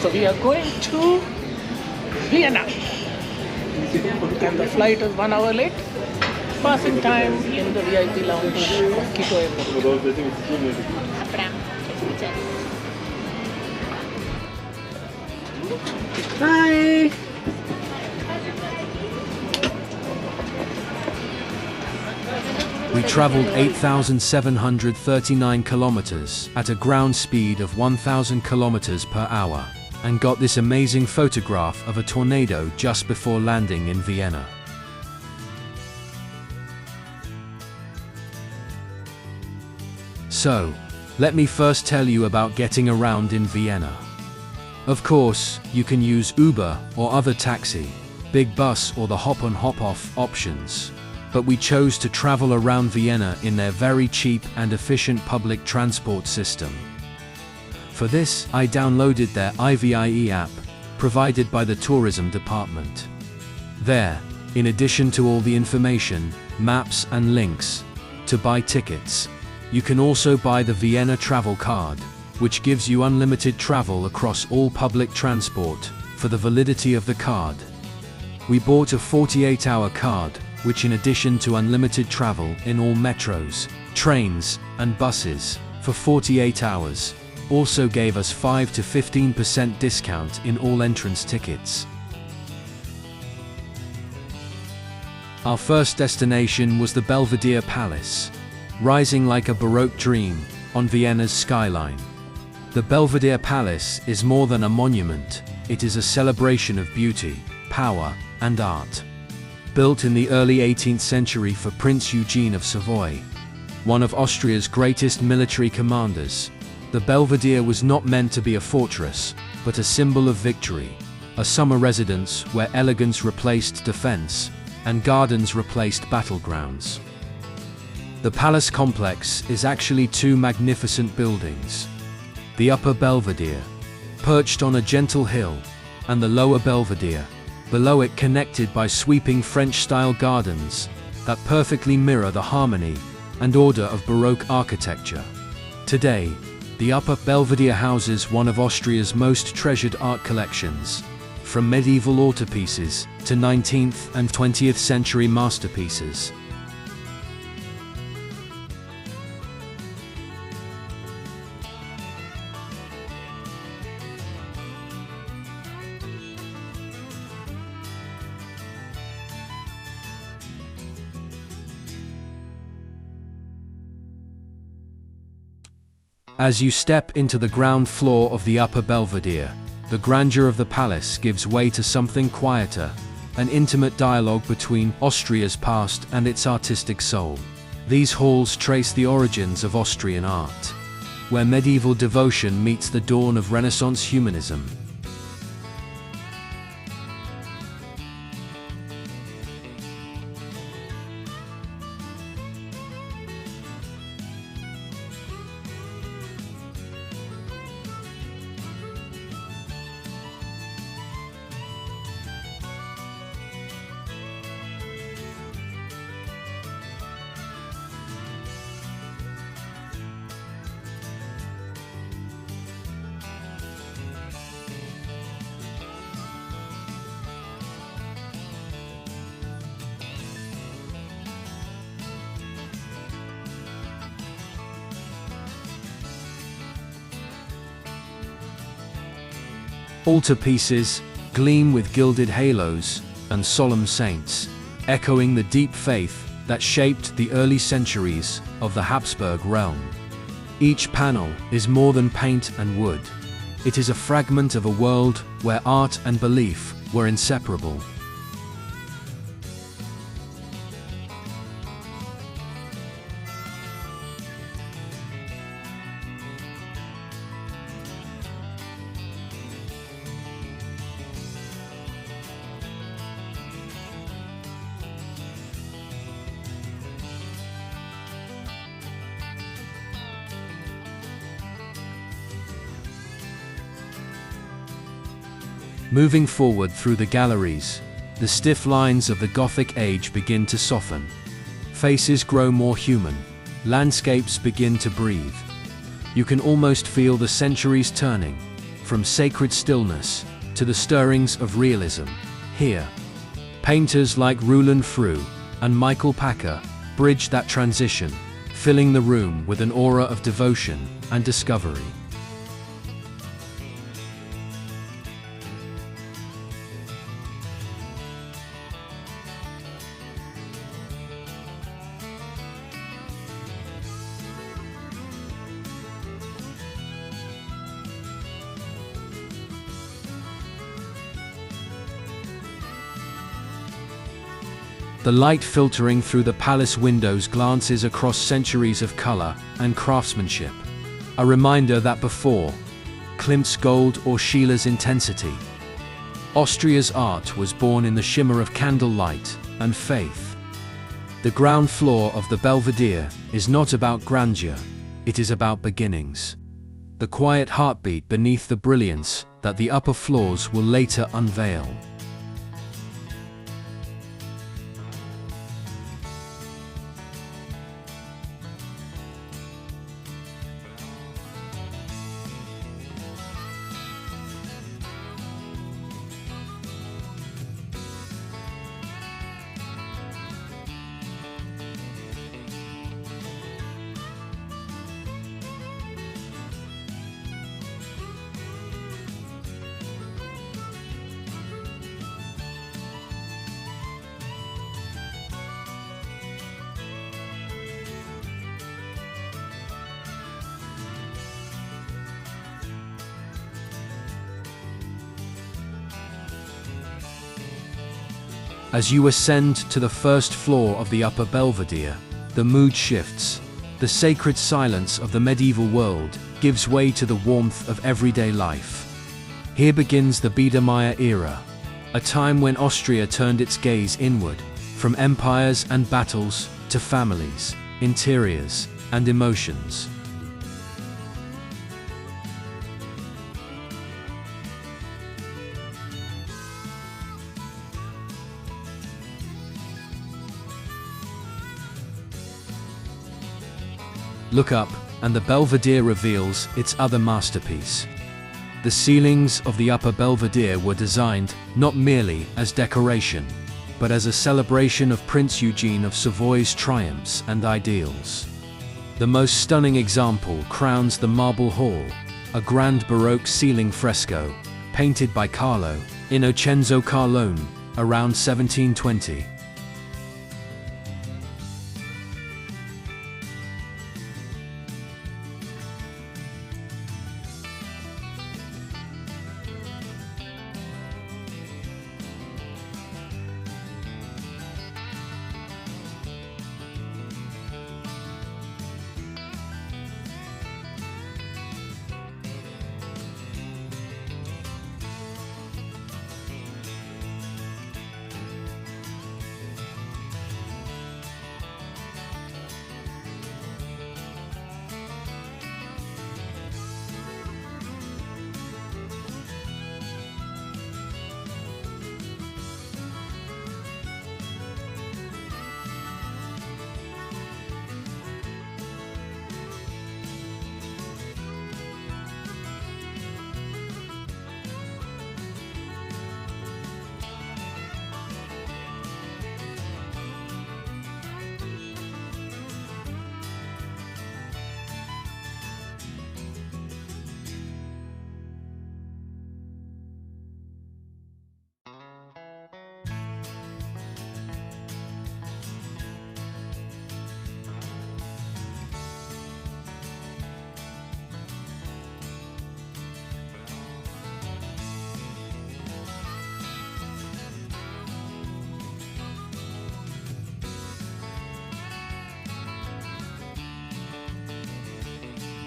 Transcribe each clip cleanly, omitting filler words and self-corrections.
So we are going to Vienna, and the flight is 1 hour late. Passing time in the VIP lounge of Quito Airport. Hi. We traveled 8,739 kilometers at a ground speed of 1,000 kilometers per hour and got this amazing photograph of a tornado just before landing in Vienna. So, let me first tell you about getting around in Vienna. Of course, you can use Uber or other taxi, big bus or the hop-on hop-off options. But we chose to travel around Vienna in their very cheap and efficient public transport system. For this, I downloaded their IVIE app, provided by the tourism department. There, in addition to all the information, maps and links, to buy tickets, you can also buy the Vienna travel card, which gives you unlimited travel across all public transport, for the validity of the card. We bought a 48-hour card, which in addition to unlimited travel in all metros, trains, and buses, for 48 hours, also gave us 5 to 15% discount in all entrance tickets. Our first destination was the Belvedere Palace, rising like a Baroque dream on Vienna's skyline. The Belvedere Palace is more than a monument, it is a celebration of beauty, power, and art. Built in the early 18th century for Prince Eugene of Savoy, one of Austria's greatest military commanders, the Belvedere was not meant to be a fortress, but a symbol of victory, a summer residence where elegance replaced defense, and gardens replaced battlegrounds. The palace complex is actually two magnificent buildings. The Upper Belvedere, perched on a gentle hill, and the Lower Belvedere, below it connected by sweeping French-style gardens that perfectly mirror the harmony and order of Baroque architecture. Today, the Upper Belvedere houses one of Austria's most treasured art collections, from medieval altarpieces to 19th and 20th century masterpieces. As you step into the ground floor of the Upper Belvedere, the grandeur of the palace gives way to something quieter, an intimate dialogue between Austria's past and its artistic soul. These halls trace the origins of Austrian art, where medieval devotion meets the dawn of Renaissance humanism. Altarpieces gleam with gilded halos and solemn saints, echoing the deep faith that shaped the early centuries of the Habsburg realm. Each panel is more than paint and wood. It is a fragment of a world where art and belief were inseparable. Moving forward through the galleries, the stiff lines of the Gothic age begin to soften. Faces grow more human, landscapes begin to breathe. You can almost feel the centuries turning, from sacred stillness to the stirrings of realism. Here, painters like Roland Frew and Michael Packer bridge that transition, filling the room with an aura of devotion and discovery. The light filtering through the palace windows glances across centuries of color and craftsmanship, a reminder that before Klimt's gold or Schiller's intensity, Austria's art was born in the shimmer of candlelight and faith. The ground floor of the Belvedere is not about grandeur, it is about beginnings. The quiet heartbeat beneath the brilliance that the upper floors will later unveil. As you ascend to the first floor of the Upper Belvedere, the mood shifts. The sacred silence of the medieval world gives way to the warmth of everyday life. Here begins the Biedermeier era, a time when Austria turned its gaze inward, from empires and battles to families, interiors, and emotions. Look up, and the Belvedere reveals its other masterpiece. The ceilings of the Upper Belvedere were designed not merely as decoration, but as a celebration of Prince Eugene of Savoy's triumphs and ideals. The most stunning example crowns the Marble Hall, a grand Baroque ceiling fresco, painted by Carlo Innocenzo Carlone around 1720.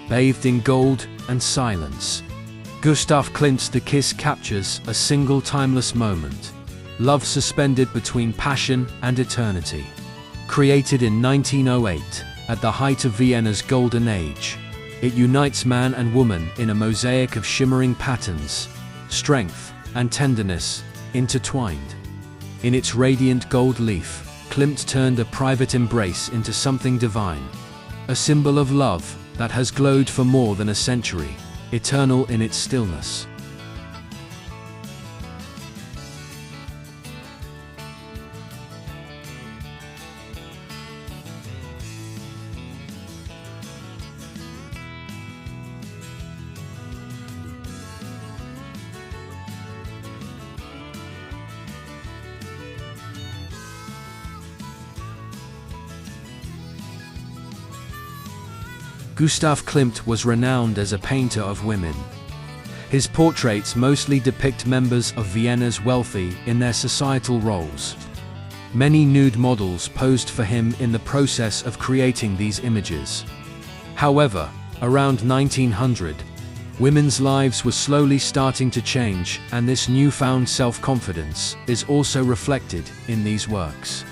Bathed in gold and silence, Gustav Klimt's The Kiss captures a single timeless moment, love suspended between passion and eternity. Created in 1908, at the height of Vienna's golden age, it unites man and woman in a mosaic of shimmering patterns, strength and tenderness intertwined. In its radiant gold leaf, Klimt turned a private embrace into something divine, a symbol of love that has glowed for more than a century, eternal in its stillness. Gustav Klimt was renowned as a painter of women. His portraits mostly depict members of Vienna's wealthy in their societal roles. Many nude models posed for him in the process of creating these images. However, around 1900, women's lives were slowly starting to change, and this newfound self-confidence is also reflected in these works.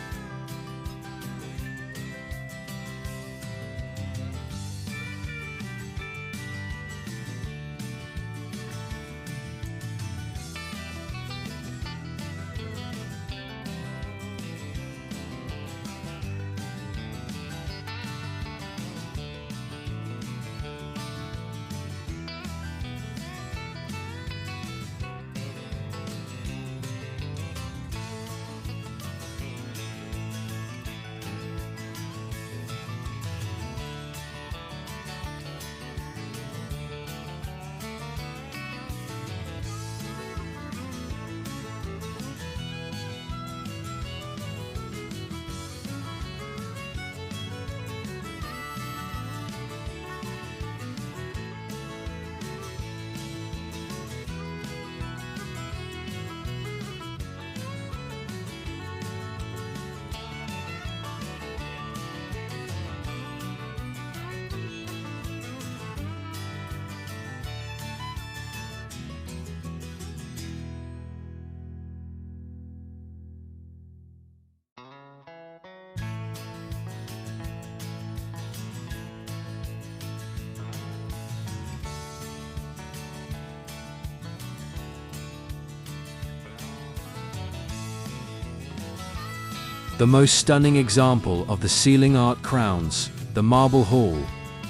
The most stunning example of the ceiling art crowns the Marble Hall,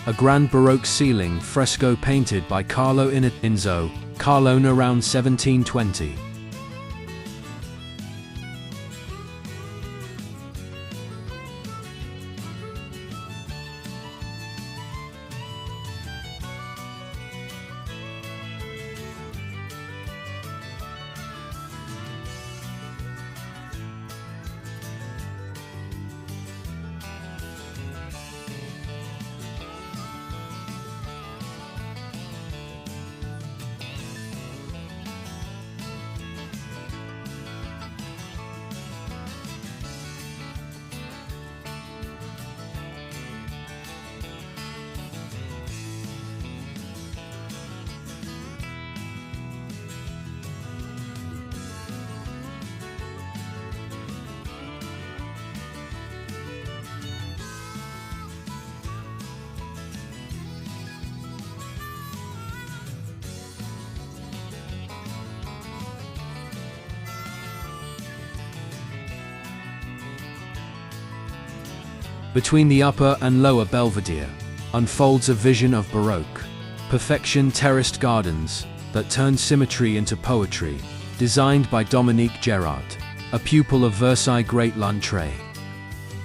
a grand Baroque ceiling fresco painted by Carlo Inzo, Carlone around 1720. Between the upper and lower Belvedere unfolds a vision of Baroque perfection, terraced gardens that turn symmetry into poetry, designed by Dominique Gerard, a pupil of Versailles Great L'Entrée.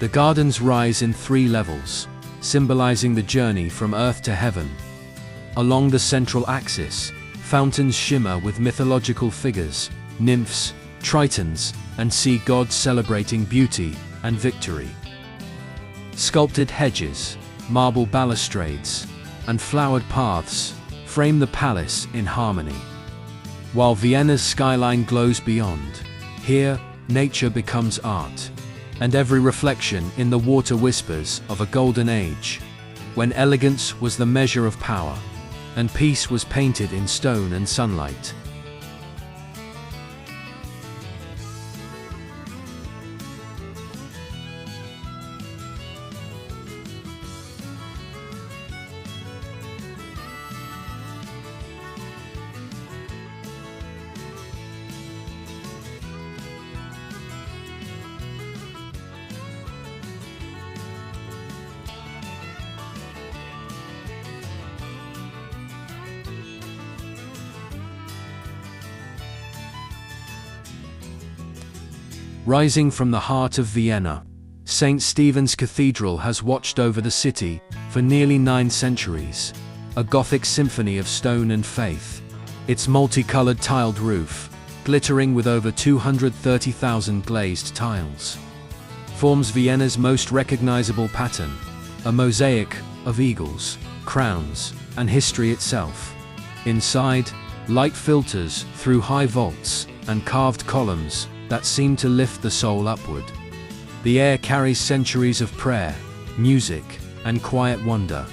The gardens rise in 3 levels, symbolizing the journey from earth to heaven. Along the central axis, fountains shimmer with mythological figures, nymphs, tritons, and sea gods celebrating beauty and victory. Sculpted hedges, marble balustrades, and flowered paths frame the palace in harmony. While Vienna's skyline glows beyond, here, nature becomes art, and every reflection in the water whispers of a golden age, when elegance was the measure of power, and peace was painted in stone and sunlight. Rising from the heart of Vienna, St. Stephen's Cathedral has watched over the city for nearly 9 centuries, a Gothic symphony of stone and faith. Its multicolored tiled roof, glittering with over 230,000 glazed tiles, forms Vienna's most recognizable pattern, a mosaic of eagles, crowns, and history itself. Inside, light filters through high vaults and carved columns that seem to lift the soul upward. The air carries centuries of prayer, music, and quiet wonder.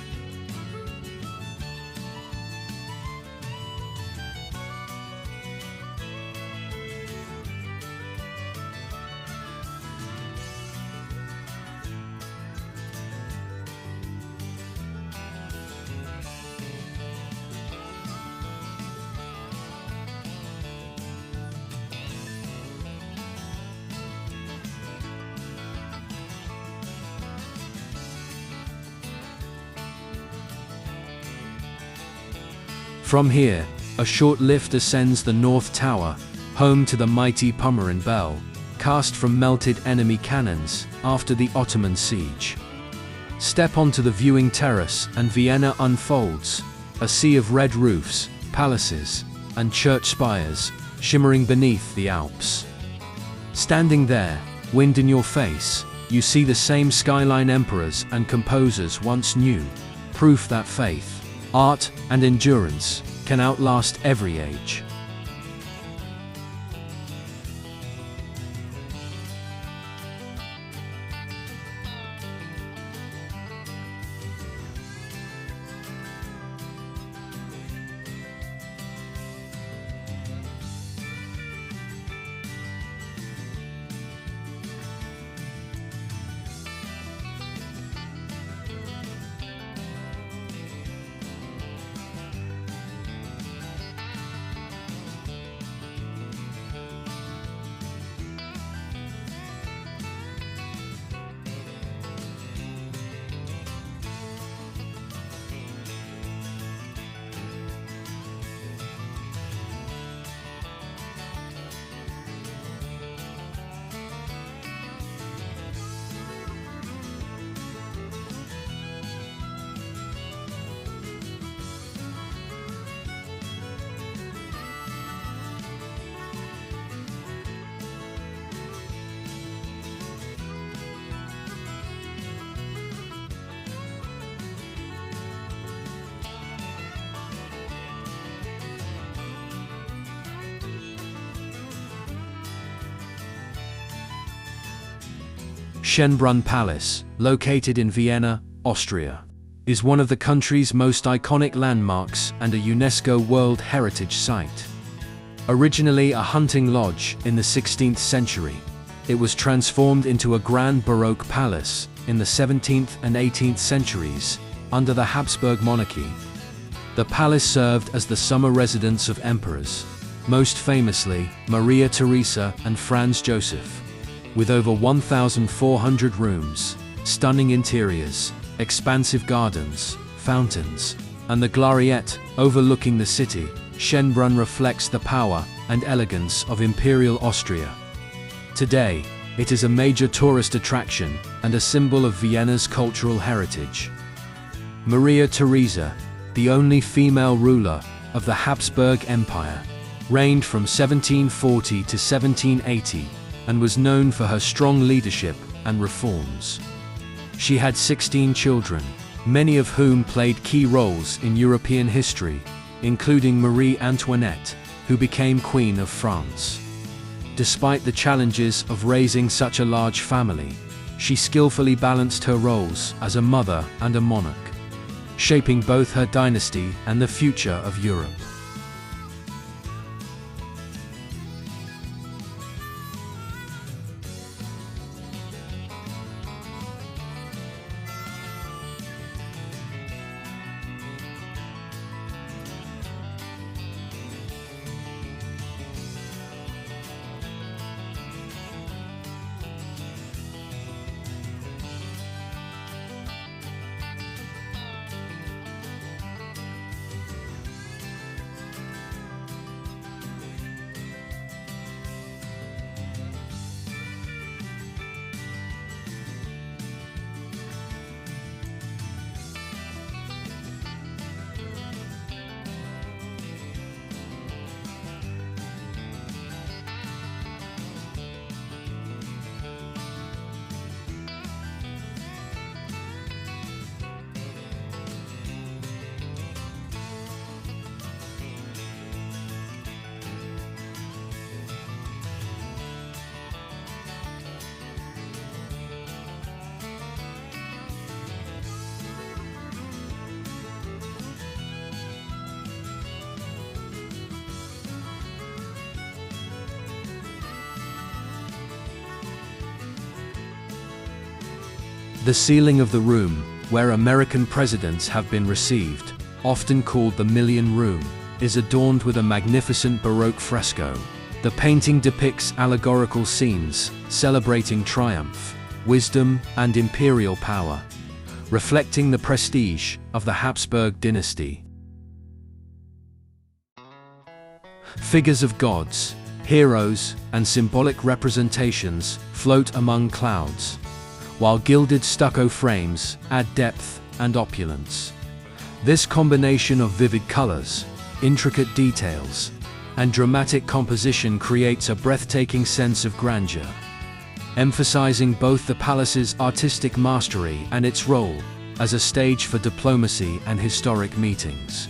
From here, a short lift ascends the North Tower, home to the mighty Pommern Bell, cast from melted enemy cannons after the Ottoman siege. Step onto the viewing terrace and Vienna unfolds, a sea of red roofs, palaces, and church spires, shimmering beneath the Alps. Standing there, wind in your face, you see the same skyline emperors and composers once knew, proof that faith, art, and endurance can outlast every age. Schonbrunn Palace, located in Vienna, Austria, is one of the country's most iconic landmarks and a UNESCO World Heritage Site. Originally a hunting lodge in the 16th century, it was transformed into a grand Baroque palace in the 17th and 18th centuries under the Habsburg monarchy. The palace served as the summer residence of emperors, most famously Maria Theresa and Franz Joseph. With over 1,400 rooms, stunning interiors, expansive gardens, fountains, and the Gloriette overlooking the city, Schonbrunn reflects the power and elegance of Imperial Austria. Today, it is a major tourist attraction and a symbol of Vienna's cultural heritage. Maria Theresa, the only female ruler of the Habsburg Empire, reigned from 1740 to 1780 and was known for her strong leadership and reforms. She had 16 children, many of whom played key roles in European history, including Marie Antoinette, who became Queen of France. Despite the challenges of raising such a large family, she skillfully balanced her roles as a mother and a monarch, shaping both her dynasty and the future of Europe. The ceiling of the room, where American presidents have been received, often called the Million Room, is adorned with a magnificent Baroque fresco. The painting depicts allegorical scenes celebrating triumph, wisdom, and imperial power, reflecting the prestige of the Habsburg dynasty. Figures of gods, heroes, and symbolic representations float among clouds, while gilded stucco frames add depth and opulence. This combination of vivid colors, intricate details, and dramatic composition creates a breathtaking sense of grandeur, emphasizing both the palace's artistic mastery and its role as a stage for diplomacy and historic meetings.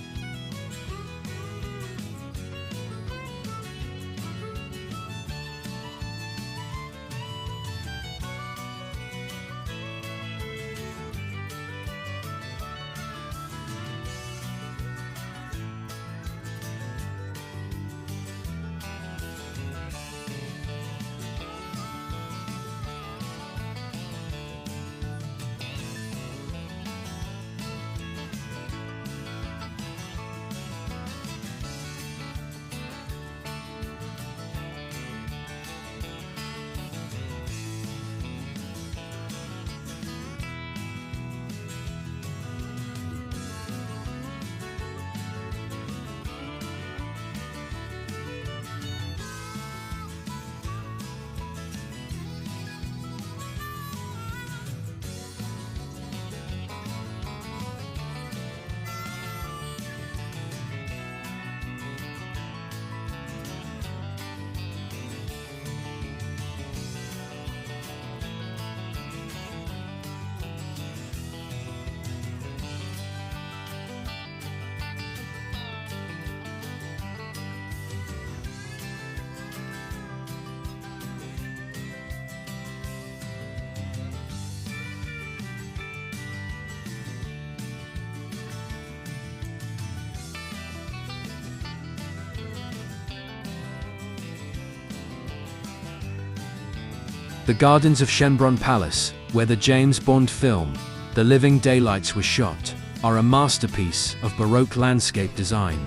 The gardens of Schonbrunn Palace, where the James Bond film, The Living Daylights, was shot, are a masterpiece of Baroque landscape design.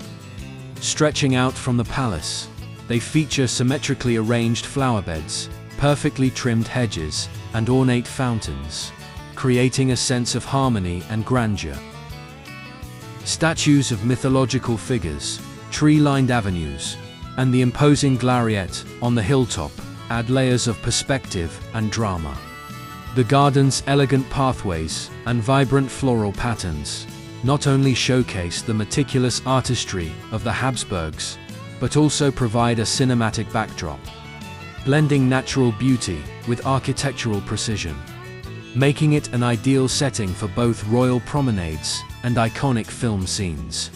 Stretching out from the palace, they feature symmetrically arranged flowerbeds, perfectly trimmed hedges, and ornate fountains, creating a sense of harmony and grandeur. Statues of mythological figures, tree-lined avenues, and the imposing glariette on the hilltop add layers of perspective and drama. The garden's elegant pathways and vibrant floral patterns not only showcase the meticulous artistry of the Habsburgs, but also provide a cinematic backdrop, blending natural beauty with architectural precision, making it an ideal setting for both royal promenades and iconic film scenes.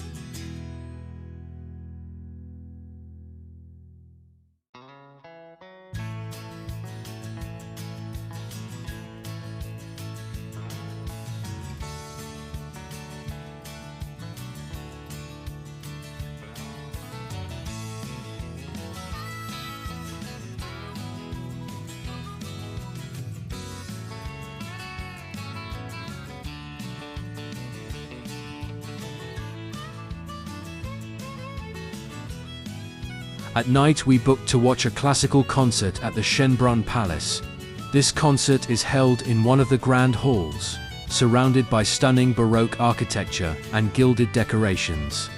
At night we booked to watch a classical concert at the Schonbrunn Palace. This concert is held in one of the grand halls, surrounded by stunning Baroque architecture and gilded decorations.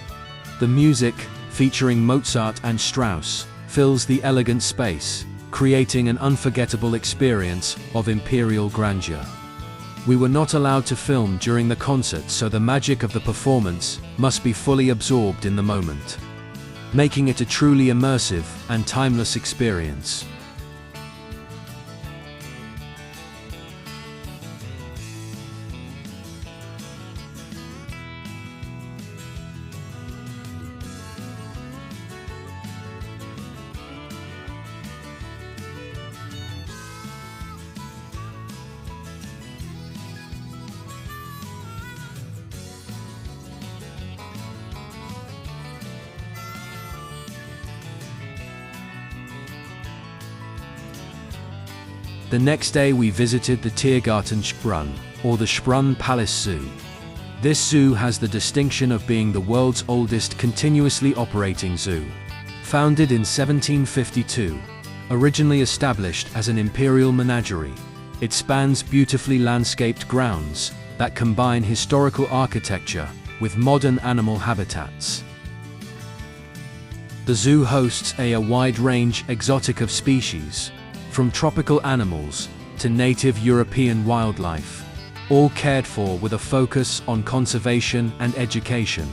The music, featuring Mozart and Strauss, fills the elegant space, creating an unforgettable experience of imperial grandeur. We were not allowed to film during the concert, so the magic of the performance must be fully absorbed in the moment, making it a truly immersive and timeless experience. The next day we visited the Tiergarten Schonbrunn, or the Schonbrunn Palace Zoo. This zoo has the distinction of being the world's oldest continuously operating zoo. Founded in 1752, originally established as an imperial menagerie, it spans beautifully landscaped grounds that combine historical architecture with modern animal habitats. The zoo hosts a wide range exotic of species, from tropical animals to native European wildlife, all cared for with a focus on conservation and education.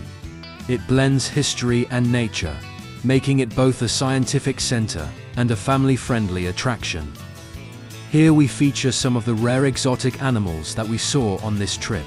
It blends history and nature, making it both a scientific center and a family-friendly attraction. Here we feature some of the rare exotic animals that we saw on this trip.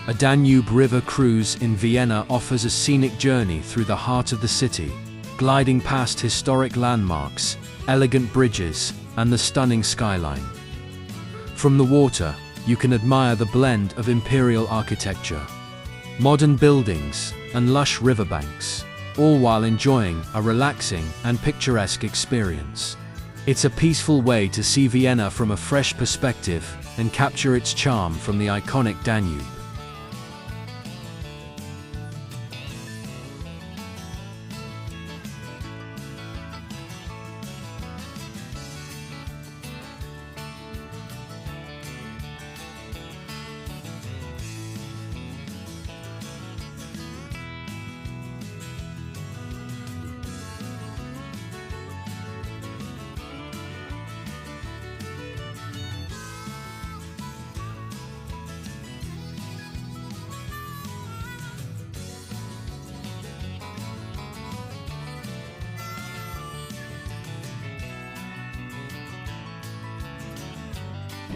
A Danube River cruise in Vienna offers a scenic journey through the heart of the city, gliding past historic landmarks, elegant bridges, and the stunning skyline. From the water, you can admire the blend of imperial architecture, modern buildings, and lush riverbanks, all while enjoying a relaxing and picturesque experience. It's a peaceful way to see Vienna from a fresh perspective and capture its charm from the iconic Danube.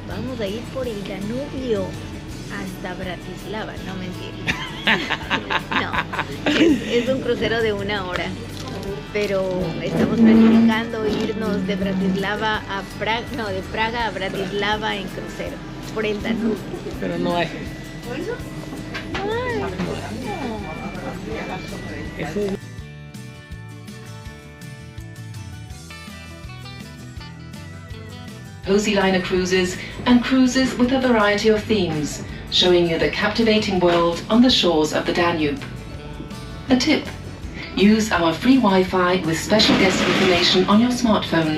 Vamos a ir por el Danubio hasta Bratislava, no mentira. No, es un crucero de 1 hora, pero estamos planificando irnos de Bratislava a Praga, no, de Praga a Bratislava en crucero, por el Danubio. Pero no hay. No. Cozy liner cruises and cruises with a variety of themes, showing you the captivating world on the shores of the Danube. A tip: use our free Wi-Fi with special guest information on your smartphone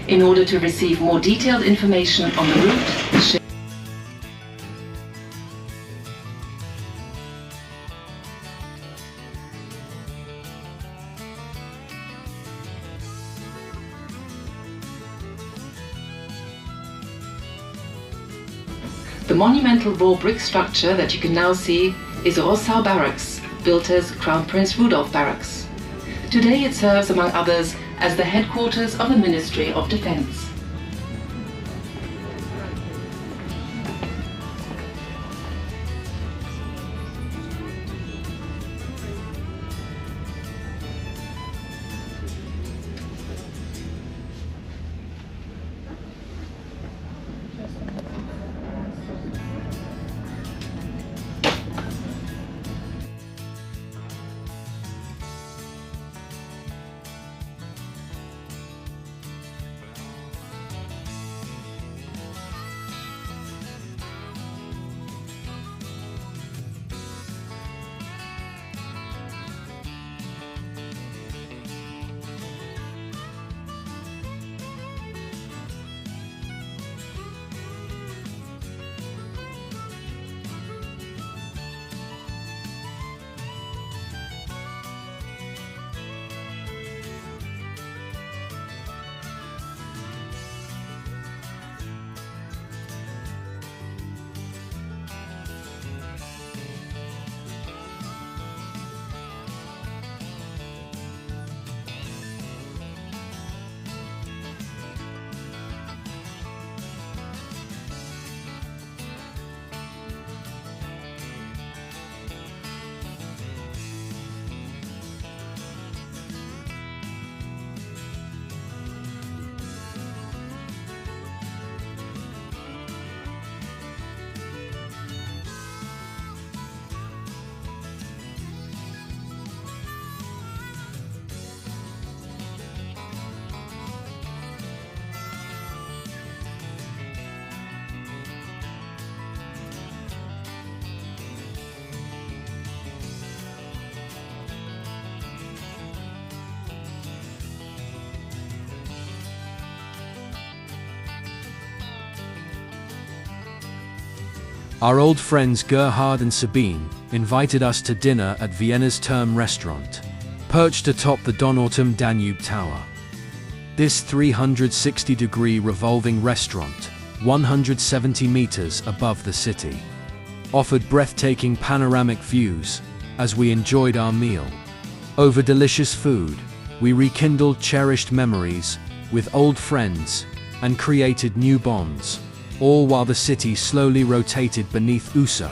in order to receive more detailed information on the route, the ship. The monumental raw brick structure that you can now see is Rossau Barracks, built as Crown Prince Rudolf Barracks. Today it serves, among others, as the headquarters of the Ministry of Defense. Our old friends Gerhard and Sabine invited us to dinner at Vienna's Turm restaurant, perched atop the Donautem Danube Tower. This 360-degree revolving restaurant, 170 meters above the city, offered breathtaking panoramic views as we enjoyed our meal. Over delicious food, we rekindled cherished memories with old friends and created new bonds, all while the city slowly rotated beneath USA,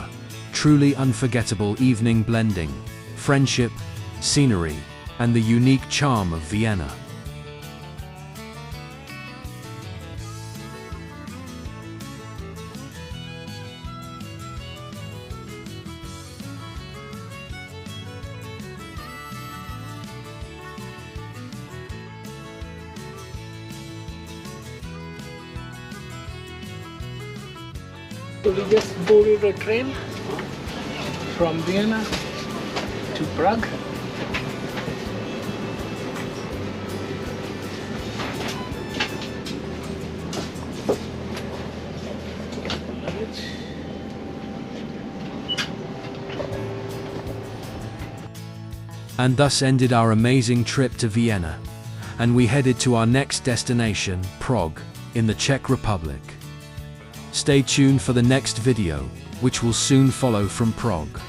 truly unforgettable evening blending friendship, scenery, and the unique charm of Vienna. So we just boarded a train from Vienna to Prague. Luggage. And thus ended our amazing trip to Vienna, and we headed to our next destination, Prague, in the Czech Republic. Stay tuned for the next video, which will soon follow from Prague.